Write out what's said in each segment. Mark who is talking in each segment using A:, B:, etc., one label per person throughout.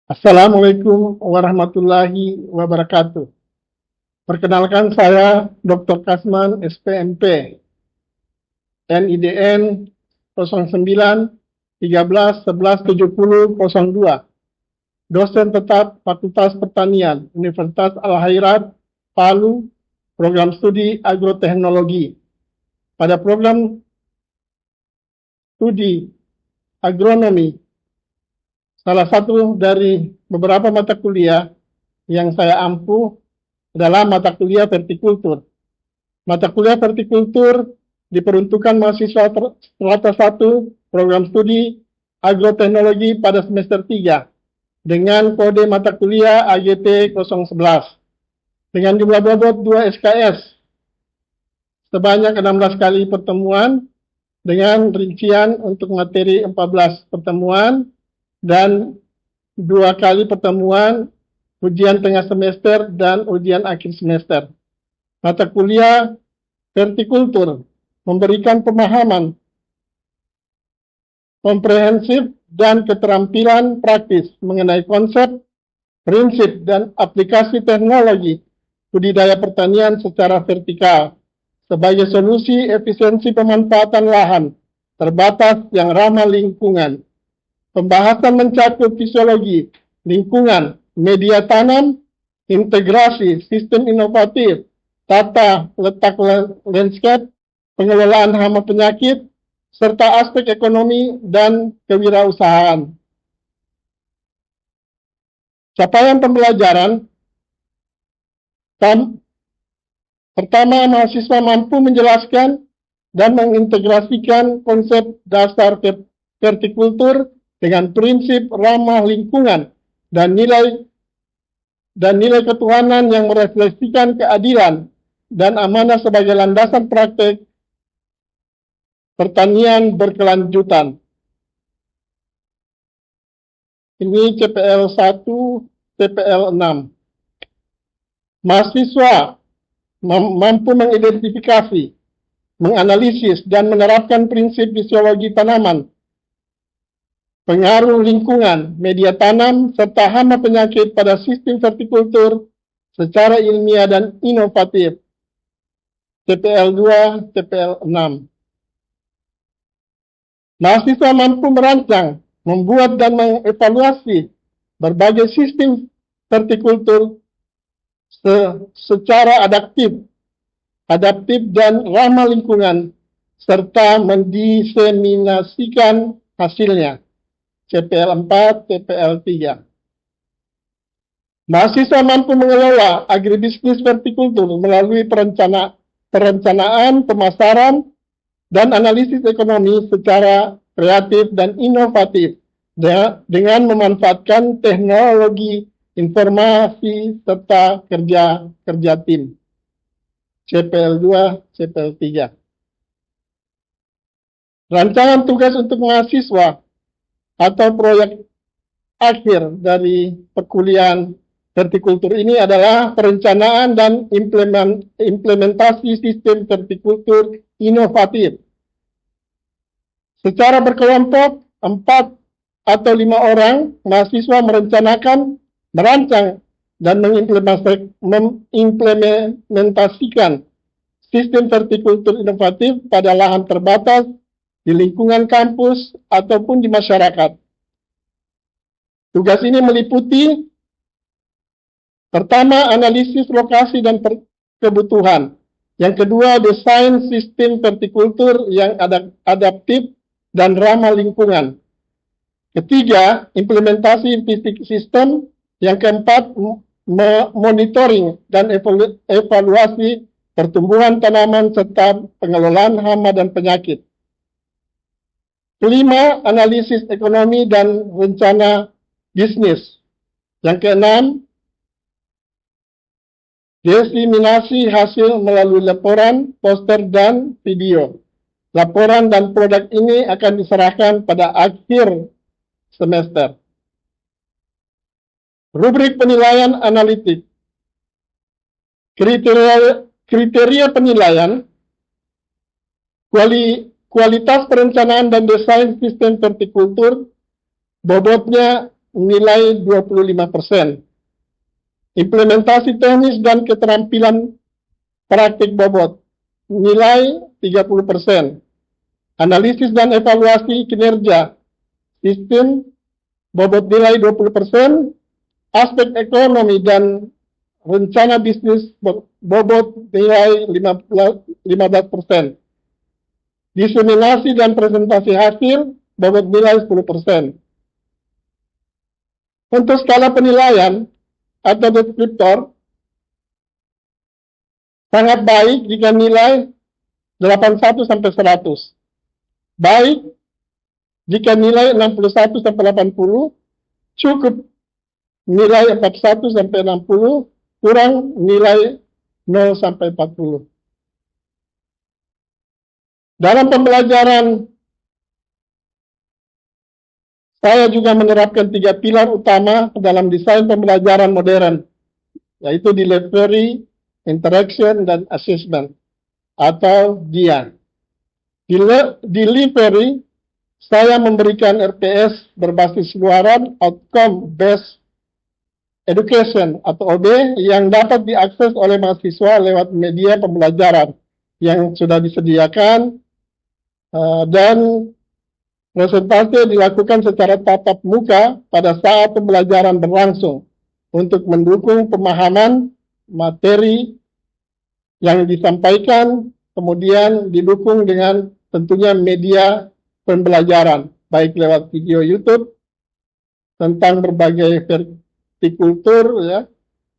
A: Assalamualaikum warahmatullahi wabarakatuh. Perkenalkan saya Dr. Kasman, SPMP, NIDN 09 13 11 70 02, dosen tetap Fakultas Pertanian, Universitas Al-Khairat, Palu, program studi agroteknologi. Pada program studi agronomi, salah satu dari beberapa mata kuliah yang saya ampuh adalah mata kuliah vertikultur. Mata kuliah vertikultur diperuntukkan mahasiswa strata 1 program studi agroteknologi pada semester 3 dengan kode mata kuliah AGT 011 dengan jumlah bobot 2 SKS sebanyak 16 kali pertemuan dengan rincian untuk materi 14 pertemuan dan 2 kali pertemuan ujian tengah semester dan ujian akhir semester. Mata kuliah vertikultur memberikan pemahaman komprehensif dan keterampilan praktis mengenai konsep, prinsip, dan aplikasi teknologi budidaya pertanian secara vertikal sebagai solusi efisiensi pemanfaatan lahan terbatas yang ramah lingkungan. Pembahasan mencakup fisiologi, lingkungan, media tanam, integrasi, sistem inovatif, tata letak landscape, pengelolaan hama penyakit, serta aspek ekonomi dan kewirausahaan. Capaian pembelajaran, pertama, mahasiswa mampu menjelaskan dan mengintegrasikan konsep dasar vertikultur dengan prinsip ramah lingkungan dan nilai ketuhanan yang merefleksikan keadilan dan amanah sebagai landasan praktek pertanian berkelanjutan. Ini CPL 1, CPL 6. Mahasiswa mampu mengidentifikasi, menganalisis, dan menerapkan prinsip fisiologi tanaman, pengaruh lingkungan, media tanam, serta hama penyakit pada sistem vertikultur secara ilmiah dan inovatif. CPL 2, CPL 6. Mahasiswa mampu merancang, membuat, dan mengevaluasi berbagai sistem vertikultur secara adaptif dan ramah lingkungan, serta mendiseminasikan hasilnya. CPL 4, CPL 3. Mahasiswa mampu mengelola agribisnis vertikultur melalui perencanaan, pemasaran, dan analisis ekonomi secara kreatif dan inovatif dengan memanfaatkan teknologi informasi serta kerja tim. CPL 2, CPL 3. Rancangan tugas untuk mahasiswa atau proyek akhir dari perkuliahan vertikultur ini adalah perencanaan dan implementasi sistem vertikultur inovatif. Secara berkelompok, 4 atau 5 orang mahasiswa merencanakan, merancang, dan mengimplementasikan sistem vertikultur inovatif pada lahan terbatas di lingkungan kampus ataupun di masyarakat. Tugas ini meliputi pertama, analisis lokasi dan kebutuhan. Yang kedua, desain sistem vertikultur yang adaptif dan ramah lingkungan. Ketiga, implementasi sistem. Yang keempat, monitoring dan evaluasi pertumbuhan tanaman serta pengelolaan hama dan penyakit. Kelima, analisis ekonomi dan rencana bisnis. Yang keenam, diseminasi hasil melalui laporan, poster, dan video. Laporan dan produk ini akan diserahkan pada akhir semester. Rubrik penilaian analitik. Kriteria penilaian, kualitas perencanaan dan desain sistem vertikultur, bobotnya nilai 25%. Implementasi teknis dan keterampilan praktik bobot, nilai 30%. Analisis dan evaluasi kinerja, sistem bobot nilai 20%. Aspek ekonomi dan rencana bisnis bobot nilai 15%. Diseminasi dan presentasi hasil bobot nilai 10%. Untuk skala penilaian atau deskriptor, sangat baik jika nilai 81 sampai 100. Baik jika nilai 61 sampai 80, cukup nilai 41 sampai 60, kurang nilai 0 sampai 40. Dalam pembelajaran, saya juga menerapkan 3 pilar utama dalam desain pembelajaran modern, yaitu delivery, interaction, dan assessment, atau DIA. Delivery, saya memberikan RPS berbasis luaran, outcome based education atau OB, yang dapat diakses oleh mahasiswa lewat media pembelajaran yang sudah disediakan, dan presentasi dilakukan secara tatap muka pada saat pembelajaran berlangsung untuk mendukung pemahaman materi yang disampaikan, kemudian didukung dengan tentunya media pembelajaran, baik lewat video YouTube tentang berbagai vertikultur, ya.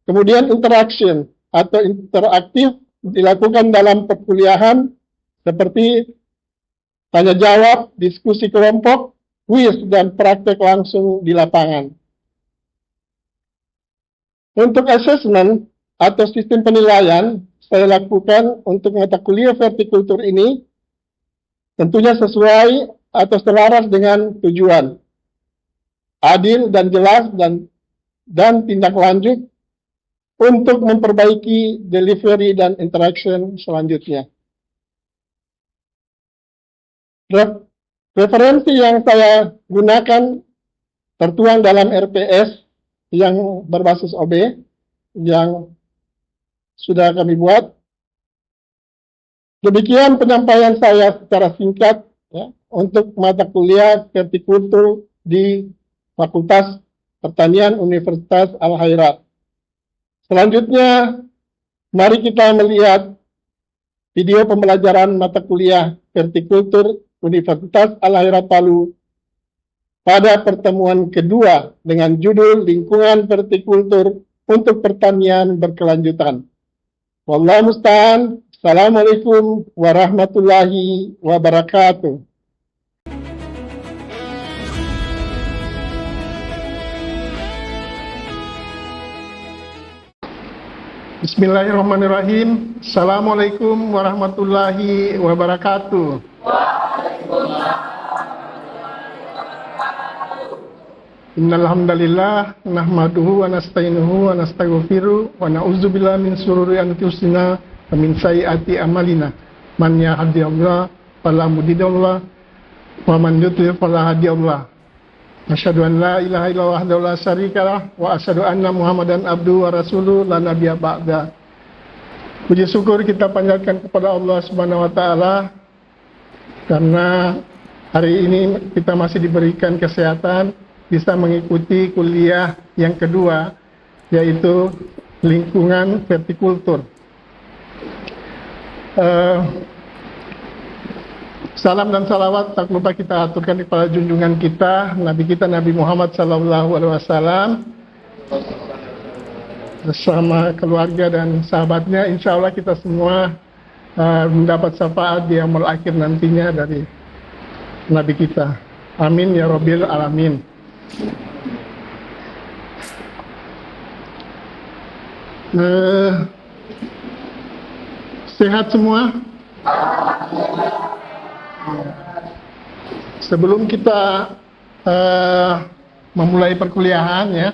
A: Kemudian interaction atau interaktif dilakukan dalam perkuliahan seperti tanya jawab, diskusi kelompok, kuis, dan praktek langsung di lapangan. Untuk assessment atau sistem penilaian, saya lakukan untuk mata kuliah vertikultur ini tentunya sesuai atau selaras dengan tujuan, adil dan jelas, dan tindak lanjut untuk memperbaiki delivery dan interaction selanjutnya. Referensi yang saya gunakan tertuang dalam RPS yang berbasis OB yang sudah kami buat. Demikian penyampaian saya secara singkat, ya, untuk mata kuliah vertikultur di Fakultas Pertanian Universitas Al-Khairat. Selanjutnya, mari kita melihat video pembelajaran mata kuliah vertikultur Universitas Al-Khairat Palu pada pertemuan kedua dengan judul Lingkungan Vertikultur untuk Pertanian Berkelanjutan. Wallahu musta'an. Assalamualaikum warahmatullahi wabarakatuh. Bismillahirrahmanirrahim. Assalamualaikum warahmatullahi wabarakatuh. Innal hamdalillah nahmaduhu wa nasta'inuhu wa nastaghfiruh wa na'udzubillahi min shururi anfusina wa min sayyiati a'malina. Man yahdihillahu fala mudhillalah wa man yudlil fala hadiyalah. Asyhadu an la ilaha illallah wahdahu la syarikalah wa asyhadu anna Muhammadan abduhu wa rasuluh la nabiyya ba'da. Puji syukur kita panjatkan kepada Allah Subhanahu wa taala karena hari ini kita masih diberikan kesehatan bisa mengikuti kuliah yang kedua, yaitu lingkungan vertikultur. Salam dan salawat tak lupa kita aturkan kepada junjungan kita, Nabi kita Nabi Muhammad SAW, bersama keluarga dan sahabatnya. Insya Allah kita semua mendapat syafaat di amal akhir nantinya dari Nabi kita. Amin ya Rabbil Alamin. Sehat semua? Sebelum kita memulai perkuliahan, ya,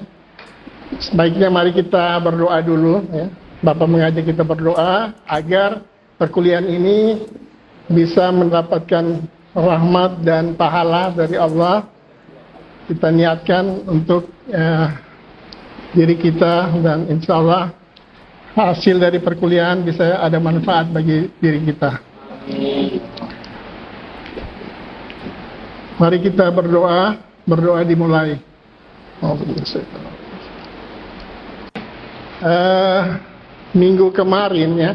A: sebaiknya mari kita berdoa dulu, ya. Bapak mengajak kita berdoa agar perkuliahan ini bisa mendapatkan rahmat dan pahala dari Allah, kita niatkan untuk diri kita, dan insya Allah hasil dari perkuliahan bisa ada manfaat bagi diri kita. Mari kita berdoa dimulai. Minggu kemarin ya,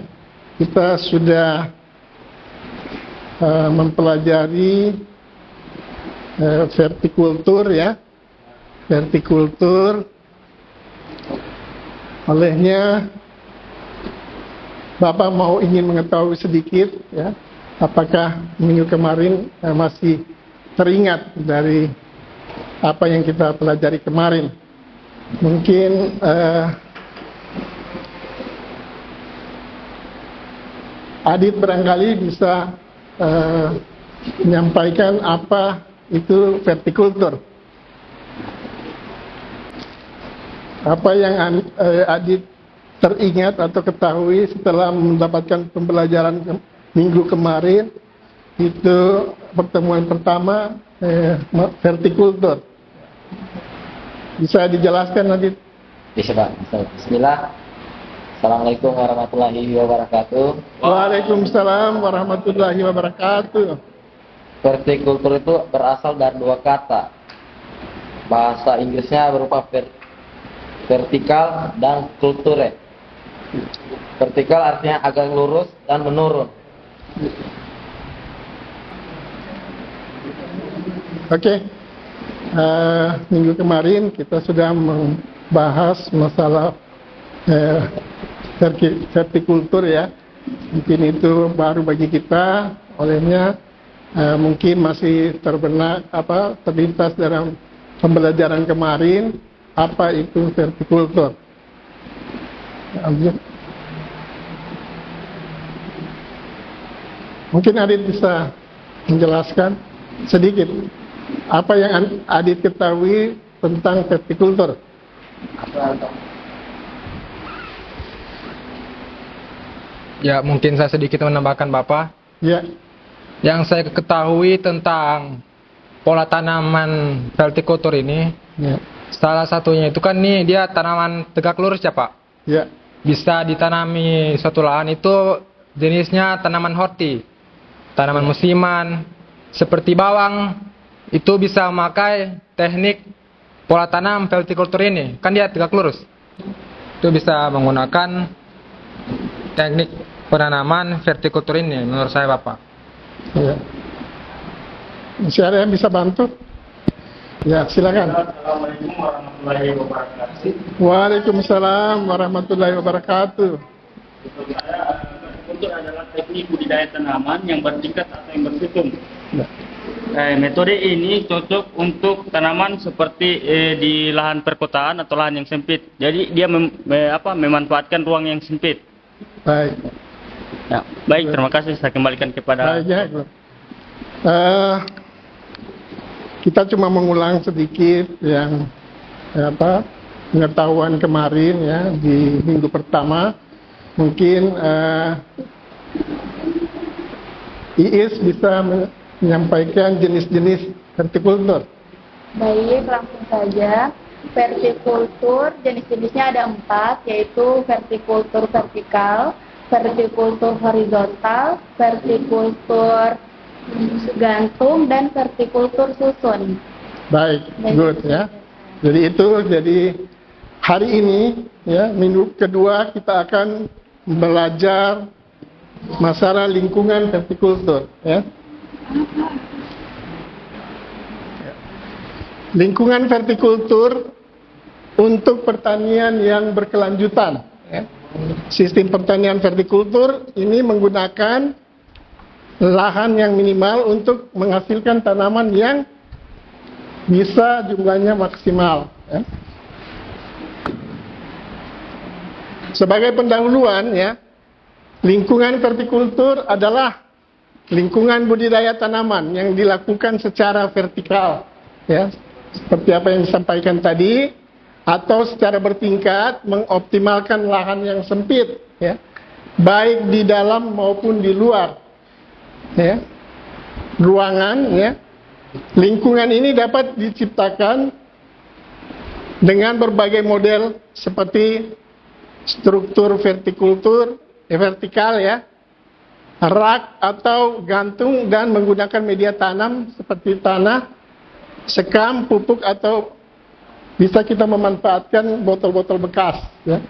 A: kita sudah mempelajari vertikultur ya, vertikultur. Olehnya Bapak mau ingin mengetahui sedikit ya, apakah minggu kemarin masih teringat dari apa yang kita pelajari kemarin. Mungkin Adit barangkali bisa menyampaikan apa itu vertikultur. Apa yang Adit teringat atau ketahui setelah mendapatkan pembelajaran minggu kemarin, itu pertemuan pertama vertikultur. Bisa dijelaskan nanti?
B: Bisa Pak. Bismillah. Assalamualaikum warahmatullahi wabarakatuh.
A: Waalaikumsalam warahmatullahi wabarakatuh.
B: Vertikultur itu berasal dari dua kata. Bahasa Inggrisnya berupa vertikal dan kulture. Vertikal artinya agak lurus dan menurun.
A: Oke. Minggu kemarin kita sudah membahas masalah vertikultur ya. Mungkin itu baru bagi kita, olehnya mungkin masih terlintas dalam pembelajaran kemarin apa itu vertikultur. Mungkin Adit bisa menjelaskan sedikit apa yang Adit ketahui tentang vertikultur.
C: Ya, mungkin saya sedikit menambahkan Bapak.
A: Ya.
C: Yang saya ketahui tentang pola tanaman vertikultur ini,
A: Ya.
C: salah satunya itu kan nih dia tanaman tegak lurus ya Pak.
A: Ya.
C: Bisa ditanami suatu lahan itu jenisnya tanaman horti, tanaman musiman, seperti bawang itu bisa memakai teknik pola tanam vertikultur ini, kan dia tegak lurus. Itu bisa menggunakan teknik penanaman vertikultur ini menurut saya Bapak.
A: Ya. Masih ada yang bisa bantu? Ya, silakan.
D: Assalamualaikum warahmatullahi wabarakatuh.
A: Waalaikumsalam warahmatullahi wabarakatuh.
D: Vertikultur adalah teknik budidaya tanaman yang bertingkat atau yang bersusun.
A: Ya.
D: Metode ini cocok untuk tanaman seperti di lahan perkotaan atau lahan yang sempit. Jadi dia memanfaatkan ruang yang sempit.
A: Baik.
D: Ya, baik, terima kasih. Saya kembalikan kepada.
A: Baik ya. Kita cuma mengulang sedikit yang pengetahuan kemarin ya di minggu pertama. Mungkin Iis bisa menyampaikan jenis-jenis vertikultur.
E: Baik, langsung saja. Vertikultur jenis-jenisnya ada 4, yaitu vertikultur vertikal, vertikultur horizontal, vertikultur gantung, dan vertikultur susun.
A: Baik, good ya. Jadi hari ini ya, minggu kedua kita akan belajar masalah lingkungan vertikultur ya. Lingkungan vertikultur untuk pertanian yang berkelanjutan ya. Sistem pertanian vertikultur ini menggunakan lahan yang minimal untuk menghasilkan tanaman yang bisa jumlahnya maksimal ya. Sebagai pendahuluan ya, lingkungan vertikultur adalah lingkungan budidaya tanaman yang dilakukan secara vertikal ya, seperti apa yang disampaikan tadi, atau secara bertingkat mengoptimalkan lahan yang sempit ya, baik di dalam maupun di luar ya, ruangan ya, Lingkungan ini dapat diciptakan dengan berbagai model seperti struktur vertikal ya, rak atau gantung, dan menggunakan media tanam seperti tanah, sekam, pupuk, atau bisa kita memanfaatkan botol-botol bekas ya.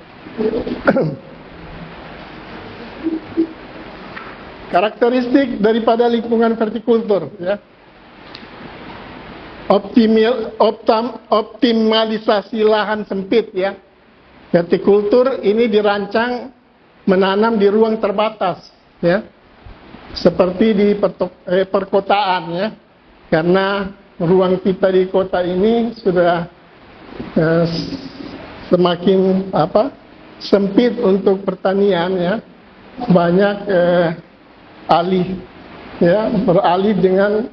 A: Karakteristik daripada lingkungan vertikultur ya. Optimalisasi lahan sempit ya. Vertikultur ini dirancang menanam di ruang terbatas ya. Seperti di perkotaan ya. Karena ruang kita di kota ini sudah semakin sempit untuk pertanian ya. Banyak beralih dengan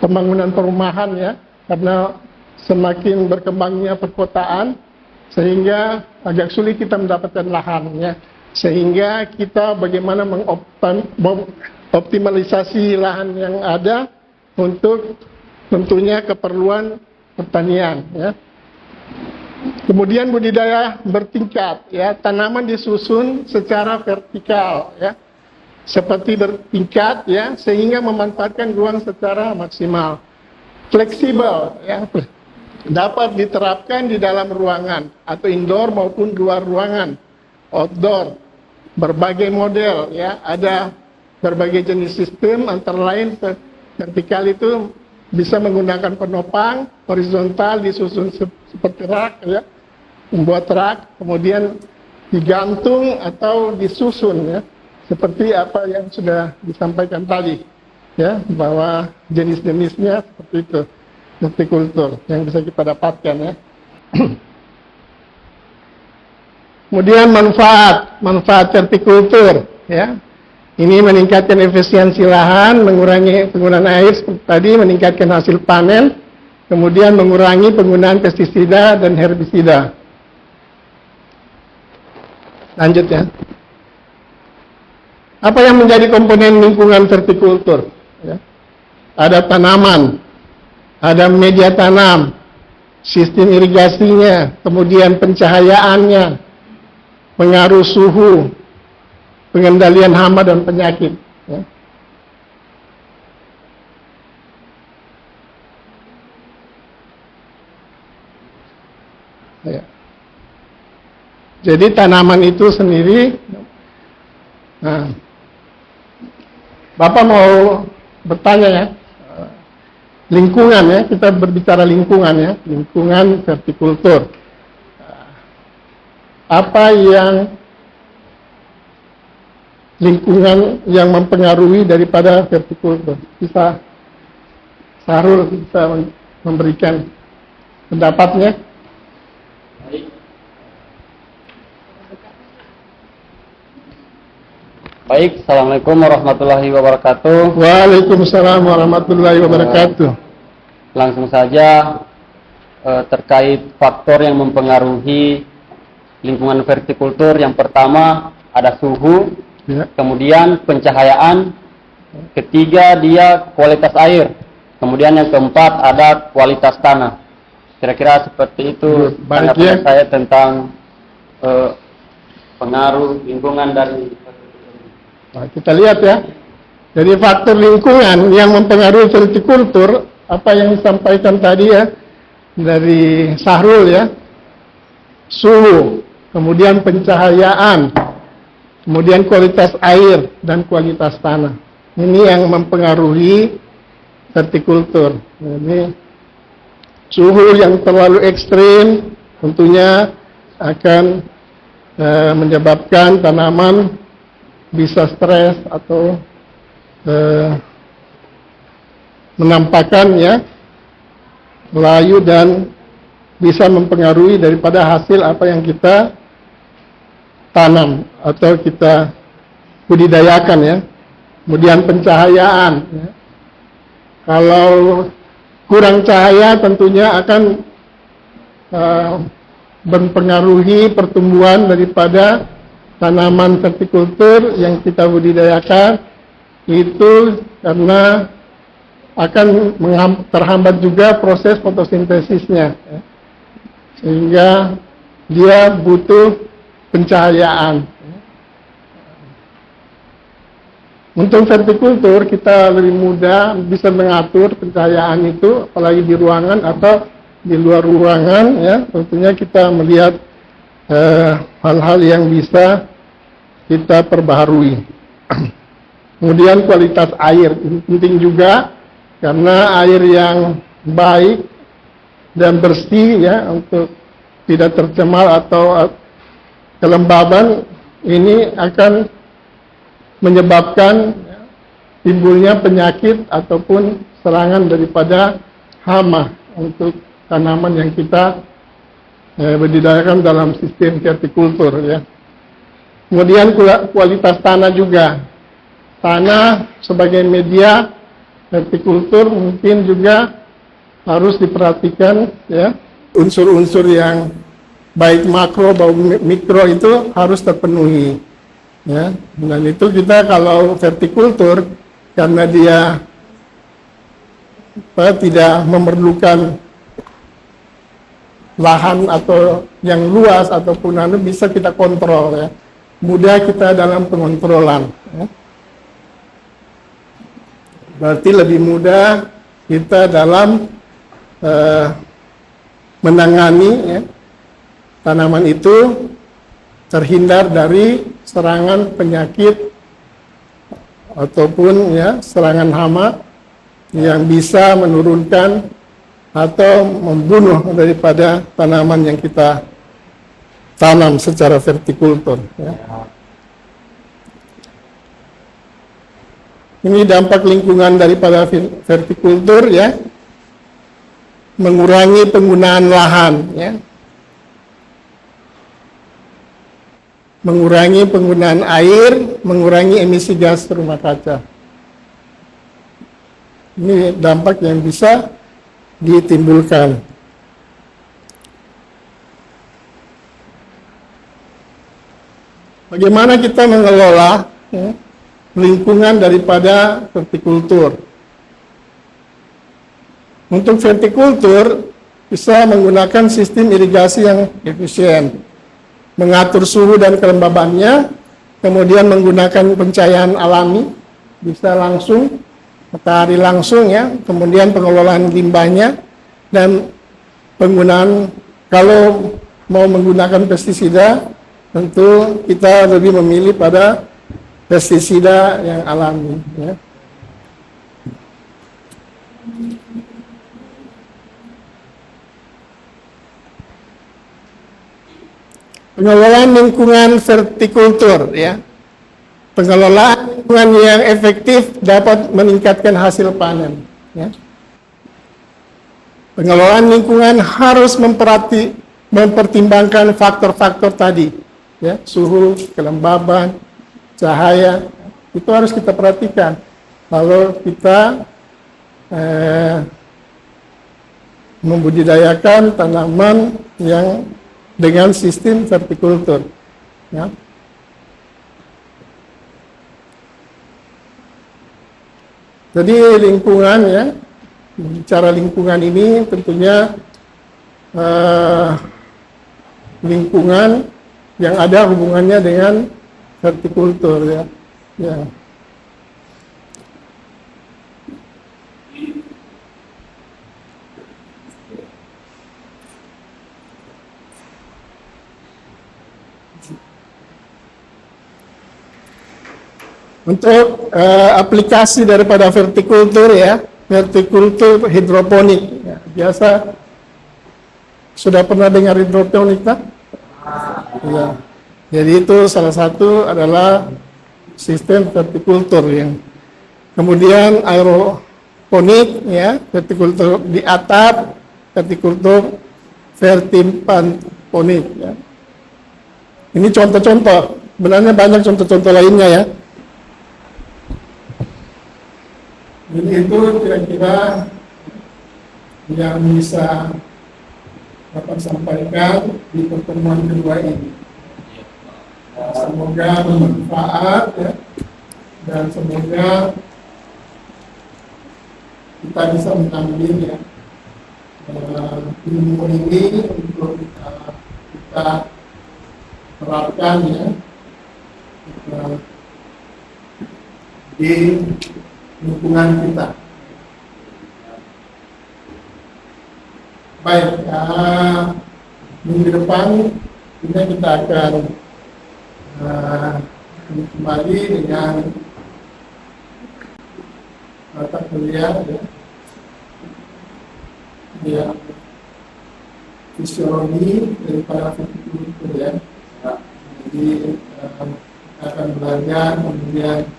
A: pembangunan perumahan ya, karena semakin berkembangnya perkotaan sehingga agak sulit kita mendapatkan lahan ya, sehingga kita bagaimana mengoptimalisasi lahan yang ada untuk tentunya keperluan pertanian ya. Kemudian budidaya bertingkat ya, tanaman disusun secara vertikal ya, seperti bertingkat ya, sehingga memanfaatkan ruang secara maksimal. Fleksibel ya, dapat diterapkan di dalam ruangan atau indoor maupun luar ruangan, outdoor. Berbagai model ya, ada berbagai jenis sistem, antara lain vertikal itu bisa menggunakan penopang, horizontal disusun seperti rak ya, membuat rak, kemudian digantung atau disusun ya, seperti apa yang sudah disampaikan tadi ya, bahwa jenis-jenisnya seperti itu vertikultur yang bisa kita dapatkan ya. Kemudian manfaat vertikultur ya, ini meningkatkan efisiensi lahan, mengurangi penggunaan air seperti tadi, meningkatkan hasil panen, kemudian mengurangi penggunaan pestisida dan herbisida. Lanjut ya. Apa yang menjadi komponen lingkungan vertikultur? Ya. Ada tanaman, ada media tanam, sistem irigasinya, kemudian pencahayaannya, pengaruh suhu, pengendalian hama dan penyakit. Ya. Ya. Jadi tanaman itu sendiri, nah, Bapak mau bertanya ya, lingkungan ya, kita berbicara lingkungan ya, lingkungan vertikultur. Apa yang lingkungan yang mempengaruhi daripada vertikultur? Bisa Sahrul bisa memberikan pendapatnya.
B: Baik, Assalamualaikum warahmatullahi wabarakatuh.
A: Waalaikumsalam warahmatullahi wabarakatuh.
B: Langsung saja terkait faktor yang mempengaruhi lingkungan vertikultur. Yang pertama ada suhu,
A: Ya.
B: kemudian pencahayaan, ketiga dia kualitas air, kemudian yang keempat ada kualitas tanah. Kira-kira seperti itu
A: Baik,
B: tanggapan
A: ya.
B: saya tentang pengaruh lingkungan dari.
A: Nah, kita lihat ya. Jadi faktor lingkungan yang mempengaruhi vertikultur, apa yang disampaikan tadi ya dari Sahrul ya, suhu, kemudian pencahayaan, kemudian kualitas air dan kualitas tanah. Ini yang mempengaruhi vertikultur. Jadi suhu yang terlalu ekstrim tentunya akan menyebabkan tanaman bisa stres atau menampakkan ya layu dan bisa mempengaruhi daripada hasil apa yang kita tanam atau kita budidayakan ya. Kemudian pencahayaan ya. Kalau kurang cahaya tentunya akan mempengaruhi pertumbuhan daripada tanaman vertikultur yang kita budidayakan, itu karena akan terhambat juga proses fotosintesisnya, ya. Sehingga dia butuh pencahayaan. Untuk vertikultur kita lebih mudah bisa mengatur pencahayaan itu, apalagi di ruangan atau di luar ruangan, ya. Tentunya kita melihat hal-hal yang bisa kita perbaharui. Kemudian kualitas air ini penting juga, karena air yang baik dan bersih, ya, untuk tidak tercemar atau kelembaban ini akan menyebabkan timbulnya penyakit ataupun serangan daripada hama untuk tanaman yang kita budidayakan dalam sistem vertikultur, ya. Kemudian kualitas tanah juga. Tanah sebagai media vertikultur mungkin juga harus diperhatikan, ya. Unsur-unsur yang baik makro maupun mikro itu harus terpenuhi, ya. Dan itu kita kalau vertikultur, karena dia tidak memerlukan lahan atau yang luas ataupun bisa kita kontrol, ya. Mudah kita dalam pengontrolan, ya. Berarti lebih mudah kita dalam menangani, ya, tanaman itu terhindar dari serangan penyakit ataupun, ya, serangan hama yang bisa menurunkan atau membunuh daripada tanaman yang kita tanam secara vertikultur, ya. Ini dampak lingkungan daripada vertikultur, ya. Mengurangi penggunaan lahan, ya. Mengurangi penggunaan air, mengurangi emisi gas rumah kaca. Ini dampak yang bisa ditimbulkan. Bagaimana kita mengelola, ya, lingkungan daripada vertikultur? Untuk vertikultur bisa menggunakan sistem irigasi yang efisien, mengatur suhu dan kelembabannya, kemudian menggunakan pencahayaan alami, bisa langsung, matahari langsung, ya, kemudian pengelolaan limbahnya, dan penggunaan, kalau mau menggunakan pestisida, tentu kita lebih memilih pada pestisida yang alami, ya. Pengelolaan lingkungan vertikultur, ya. Pengelolaan lingkungan yang efektif dapat meningkatkan hasil panen, ya. Pengelolaan lingkungan harus mempertimbangkan faktor-faktor tadi, ya, suhu, kelembaban, cahaya, itu harus kita perhatikan kalau kita membudidayakan tanaman yang dengan sistem vertikultur, ya. Jadi lingkungan, ya, bicara lingkungan ini tentunya lingkungan yang ada hubungannya dengan vertikultur, ya. Ya. Untuk aplikasi daripada vertikultur, ya, vertikultur hidroponik, ya, biasa sudah pernah dengar hidroponik, tak? Ya. Jadi itu salah satu adalah sistem vertikultur yang kemudian aeroponik, ya, vertikultur di atap, vertikultur vertiponik, ya. Ini contoh-contoh, sebenarnya banyak contoh-contoh lainnya, ya. Jadi itu kira-kira yang bisa dapat sampaikan di pertemuan kedua ini. Semoga bermanfaat, ya, dan semoga kita bisa mengambil ya ilmu ini untuk kita terapkan ya di lingkungan kita. Baik, minggu depan kita akan kembali dengan mata kuliah ya, fisiologi daripada kultur ya. Jadi kita akan belajar kemudian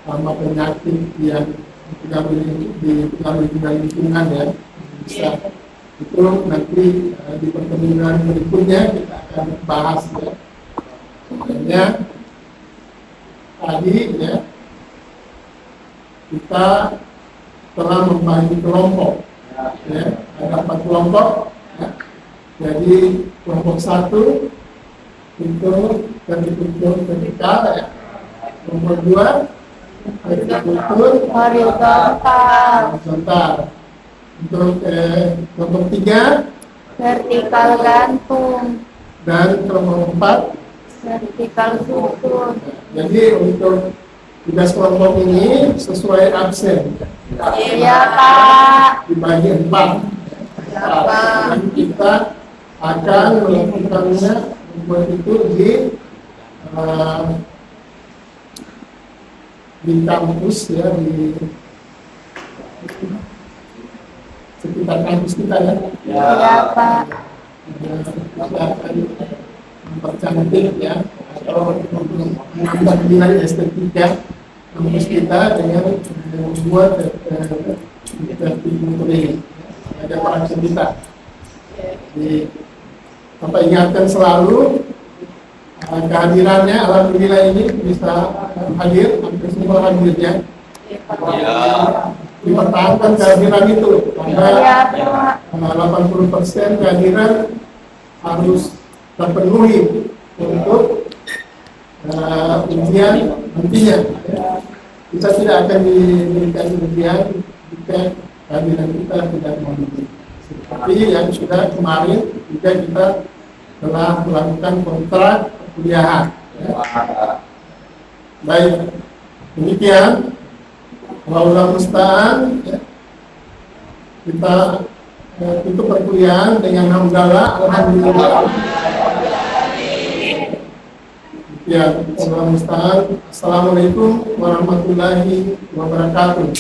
A: sama penyakit yang dipengaruhi dengan lingkungan ya, bisa itu nanti di pertemuan berikutnya kita akan bahas ya. Sebenarnya tadi ya kita telah membagi kelompok ya, ada 4 kelompok ya. Jadi kelompok 1 itu vertikultur vertikal ya, kelompok 2 vertikultur horizontal. Untuk kelompok 3
E: vertikal gantung,
A: dan kelompok 4
E: vertikal susun.
A: Jadi untuk tugas kelompok ini sesuai absen.
E: Iya Pak.
A: Dibagi 4. Dan kita akan melakukannya membuat itu di kampus ya, di sekitar kampus kita ya.
E: Iya Pak.
A: Kita akan mempercantik ya, atau menambah nilai estetika kampus kita dengan membuat vertikultur ini. Ada praktek kita. Di Bapak ingatkan selalu kehadirannya, alhamdulillah ini bisa hadir, hampir semua hadir ya. Dipertahankan kehadiran itu, karena 80% kehadiran harus terpenuhi untuk ujian nantinya. Kita tidak akan diberikan ujian jika kehadiran kita tidak memenuhi. Seperti yang sudah kemarin juga kita telah melakukan kontrak perkuliahan. Ya. Baik, demikian. Wallahu musta'an ya. Kita tutup perkuliahan dengan hamdalah alhamdulillah. Ya, wallahu musta'an. Assalamualaikum warahmatullahi wabarakatuh.